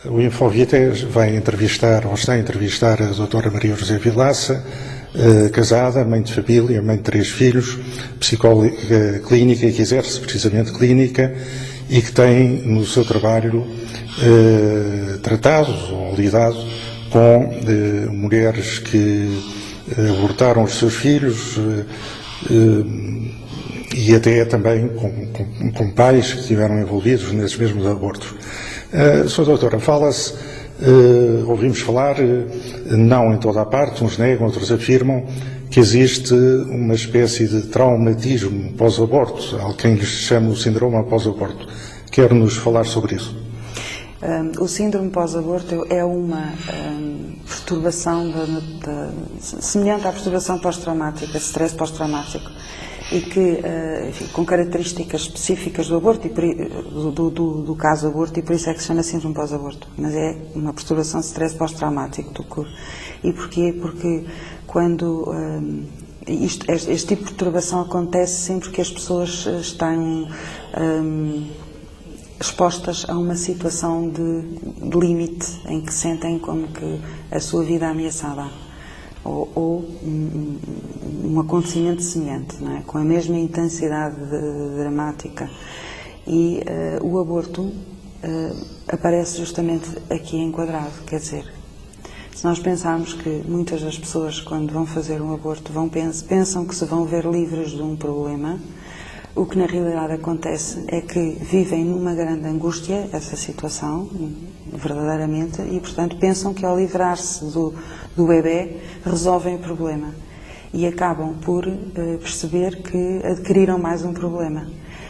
O Infoviet vai entrevistar, ou está a entrevistar, a doutora Maria José Vilaça, casada, mãe de família, mãe de 3 filhos, psicóloga clínica, que exerce precisamente clínica e que tem no seu trabalho tratado ou lidado com mulheres que abortaram os seus filhos e até também com pais que estiveram envolvidos nesses mesmos abortos. Sra. Doutora, fala-se, ouvimos falar, não em toda a parte, uns negam, outros afirmam, que existe uma espécie de traumatismo pós-aborto, ao quem lhe chama o síndrome pós-aborto. Quer nos falar sobre isso? O síndrome pós-aborto é uma perturbação semelhante à perturbação pós-traumática, stress pós-traumático, e que, enfim, com características específicas do aborto, do caso aborto, e por isso é que se chama síndrome pós-aborto. Mas é uma perturbação de stress pós-traumático do corpo. E porquê? Porque quando este tipo de perturbação acontece sempre que as pessoas estão expostas a uma situação de limite, em que sentem como que a sua vida é ameaçada. Ou um acontecimento semelhante, não é? Com a mesma intensidade dramática. E o aborto aparece justamente aqui enquadrado, quer dizer, se nós pensarmos que muitas das pessoas, quando vão fazer um aborto, pensam que se vão ver livres de um problema, o que na realidade acontece é que vivem numa grande angústia essa situação, verdadeiramente, e portanto pensam que ao livrar-se do bebê resolvem o problema e acabam por perceber que adquiriram mais um problema.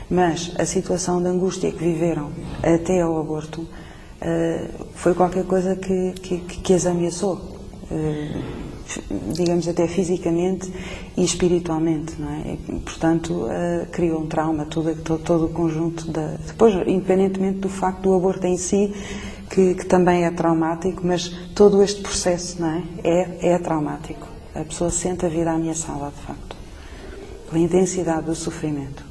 Mas a situação de angústia que viveram até ao aborto foi qualquer coisa que as ameaçou, digamos até fisicamente e espiritualmente, não é? E, portanto, criou um trauma, todo o conjunto depois, independentemente do facto do aborto em si, que também é traumático, mas todo este processo, não é traumático. A pessoa sente a vida ameaçada, de facto, pela intensidade do sofrimento.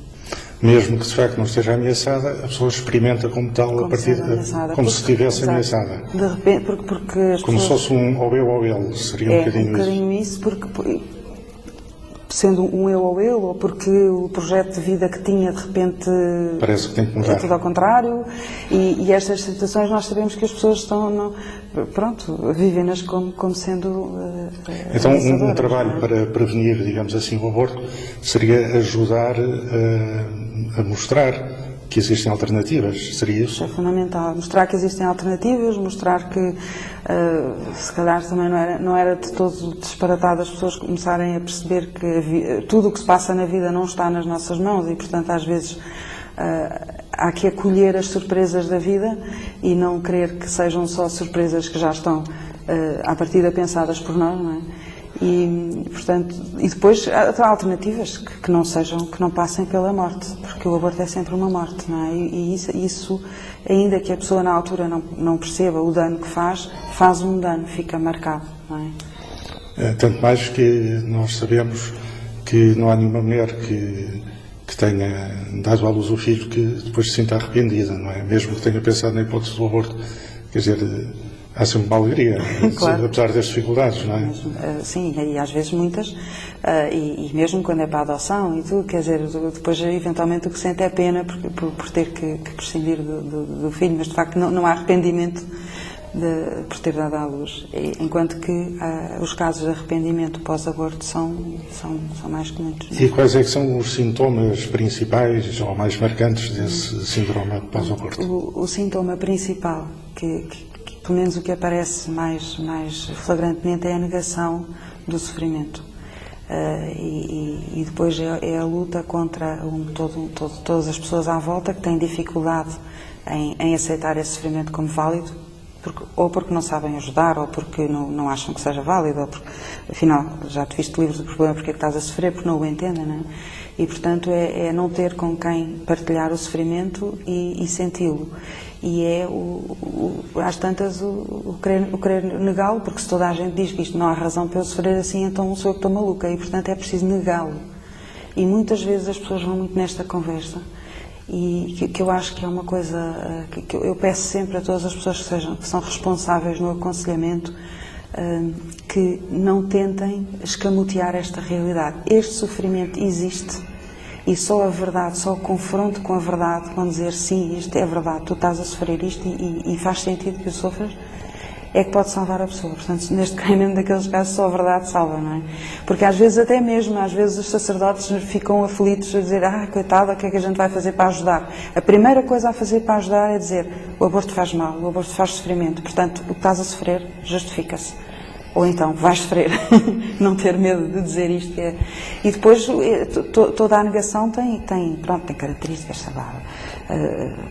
Mesmo que de facto não esteja ameaçada, a pessoa experimenta como tal, a partir como se estivesse ameaçada. De repente, porque as como pessoas... se fosse um ou eu ou ele, seria um bocadinho isso. Porque sendo um eu ou porque o projeto de vida que tinha, de repente, parece que tem que mudar. É tudo ao contrário, e estas situações nós sabemos que as pessoas estão, vivem-nas como sendo então um trabalho para prevenir, digamos assim, o aborto seria ajudar a mostrar que existem alternativas, seria isso? É fundamental, mostrar que existem alternativas, mostrar que se calhar também não era de todo disparatado as pessoas começarem a perceber que tudo o que se passa na vida não está nas nossas mãos e, portanto, às vezes há que acolher as surpresas da vida e não querer que sejam só surpresas que já estão à partida pensadas por nós, não é? E, portanto, e depois há alternativas que não passem pela morte, porque o aborto é sempre uma morte, não é? E isso, ainda que a pessoa na altura não perceba o dano que faz um dano, fica marcado, não é? Tanto mais que nós sabemos que não há nenhuma mulher que tenha dado à luz o filho que depois se sinta arrependida, não é? Mesmo que tenha pensado na hipótese do aborto, quer dizer, há sempre uma alegria, claro. Apesar das dificuldades, não é? Sim, e às vezes muitas, e mesmo quando é para a adoção e tudo, quer dizer, depois eventualmente o que sente é pena por ter que prescindir do filho, mas de facto não há arrependimento por ter dado à luz, enquanto que os casos de arrependimento pós-aborto são mais comuns. E quais é que são os sintomas principais ou mais marcantes desse síndrome pós-aborto? O sintoma principal, que pelo menos o que aparece mais flagrantemente, é a negação do sofrimento. E depois é a luta contra todas as pessoas à volta que têm dificuldade em aceitar esse sofrimento como válido, ou porque não sabem ajudar, ou porque não acham que seja válido, ou porque, afinal, já te viste livre do problema, porque é que estás a sofrer, porque não o entendem, não é? E, portanto, é não ter com quem partilhar o sofrimento e senti-lo. E às tantas, o querer negá-lo, porque se toda a gente diz que isto não há razão para eu sofrer assim, então sou eu que estou maluca, e portanto é preciso negá-lo. E muitas vezes as pessoas vão muito nesta conversa e que eu acho que é uma coisa que eu peço sempre a todas as pessoas que são responsáveis no aconselhamento, que não tentem escamotear esta realidade. Este sofrimento existe e só a verdade, só o confronto com a verdade, com dizer sim, isto é verdade, tu estás a sofrer isto e faz sentido que o sofras, é que pode salvar a pessoa. Portanto, neste caso, mesmo daqueles casos, só a verdade salva, não é? Porque às vezes os sacerdotes ficam aflitos a dizer, coitada, o que é que a gente vai fazer para ajudar? A primeira coisa a fazer para ajudar é dizer, o aborto faz mal, o aborto faz sofrimento, portanto, o que estás a sofrer justifica-se. Ou então, vais sofrer, não ter medo de dizer isto. E depois, toda a negação tem características, sei lá,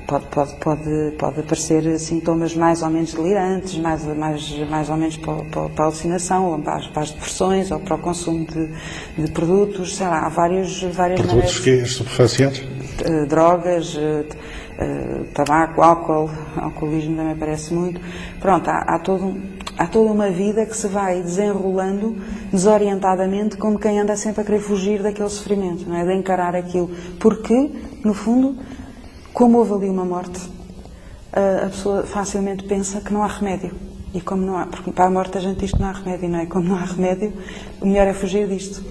pode aparecer sintomas mais ou menos delirantes, mais ou menos para a alucinação, ou para as depressões, ou para o consumo de produtos, sei lá, há várias maneiras. Produtos que estupefacientes? Drogas, tabaco, álcool, alcoolismo também aparece muito. Pronto, há toda uma vida que se vai desenrolando desorientadamente, como quem anda sempre a querer fugir daquele sofrimento, não é? De encarar aquilo. Porque, no fundo, como houve ali uma morte, a pessoa facilmente pensa que não há remédio. E como não há, porque para a morte a gente diz que não há remédio, não é? Como não há remédio, o melhor é fugir disto.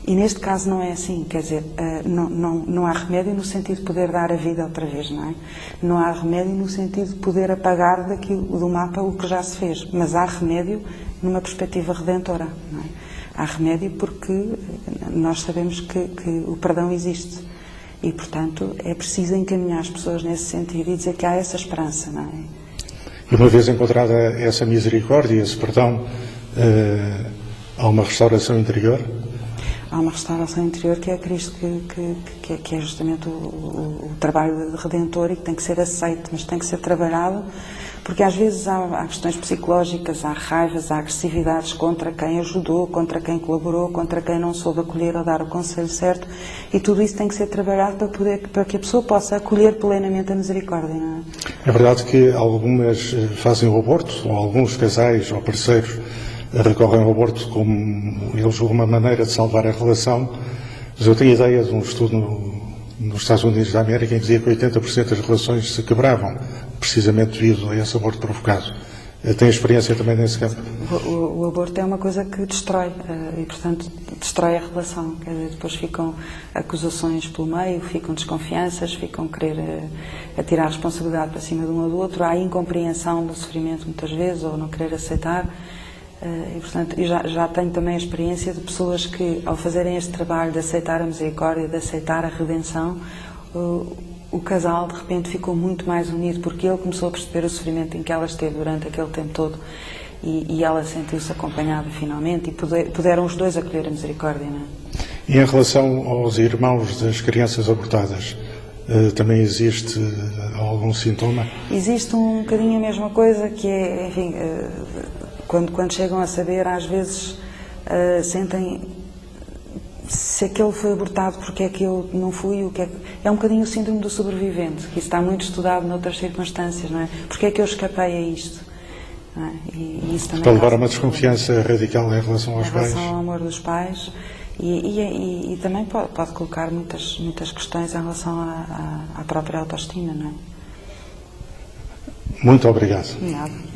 E neste caso não é assim, quer dizer, não há remédio no sentido de poder dar a vida outra vez, não é? Não há remédio no sentido de poder apagar do mapa o que já se fez, mas há remédio numa perspectiva redentora, não é? Há remédio porque nós sabemos que o perdão existe e, portanto, é preciso encaminhar as pessoas nesse sentido e dizer que há essa esperança, não é? E uma vez encontrada essa misericórdia, esse perdão, há uma restauração interior? Há uma restauração interior que é Cristo, que é justamente o trabalho redentor e que tem que ser aceito, mas tem que ser trabalhado, porque às vezes há questões psicológicas, há raivas, há agressividades contra quem ajudou, contra quem colaborou, contra quem não soube acolher ou dar o conselho certo, e tudo isso tem que ser trabalhado para que a pessoa possa acolher plenamente a misericórdia, não é? É verdade que algumas fazem o aborto, ou alguns casais ou parceiros recorrem ao aborto como eles uma maneira de salvar a relação, mas eu tenho ideia de um estudo nos Estados Unidos da América em que dizia que 80% das relações se quebravam, precisamente devido a esse aborto provocado. Tem experiência também nesse campo? O aborto é uma coisa que destrói, e portanto destrói a relação. Quer dizer, depois ficam acusações pelo meio, ficam desconfianças, ficam querer atirar a responsabilidade para cima de um ou do outro, há incompreensão do sofrimento muitas vezes, ou não querer aceitar. E, portanto, eu já tenho também a experiência de pessoas que, ao fazerem este trabalho de aceitar a misericórdia, de aceitar a redenção, o casal de repente ficou muito mais unido, porque ele começou a perceber o sofrimento em que ela esteve durante aquele tempo todo e ela sentiu-se acompanhada finalmente e puderam os dois acolher a misericórdia, não é? E em relação aos irmãos das crianças abortadas, também existe algum sintoma? Existe um bocadinho a mesma coisa, que é, enfim, quando chegam a saber, às vezes sentem se aquele foi abortado, porque é que eu não fui, é um bocadinho o síndrome do sobrevivente, que isso está muito estudado noutras circunstâncias, não é? Porque é que eu escapei a isto? Não é? E isso também para levar a uma desconfiança radical em relação aos pais? Em relação ao amor dos pais, e também pode colocar muitas questões em relação à própria autoestima, não é? Muito obrigado. Nada.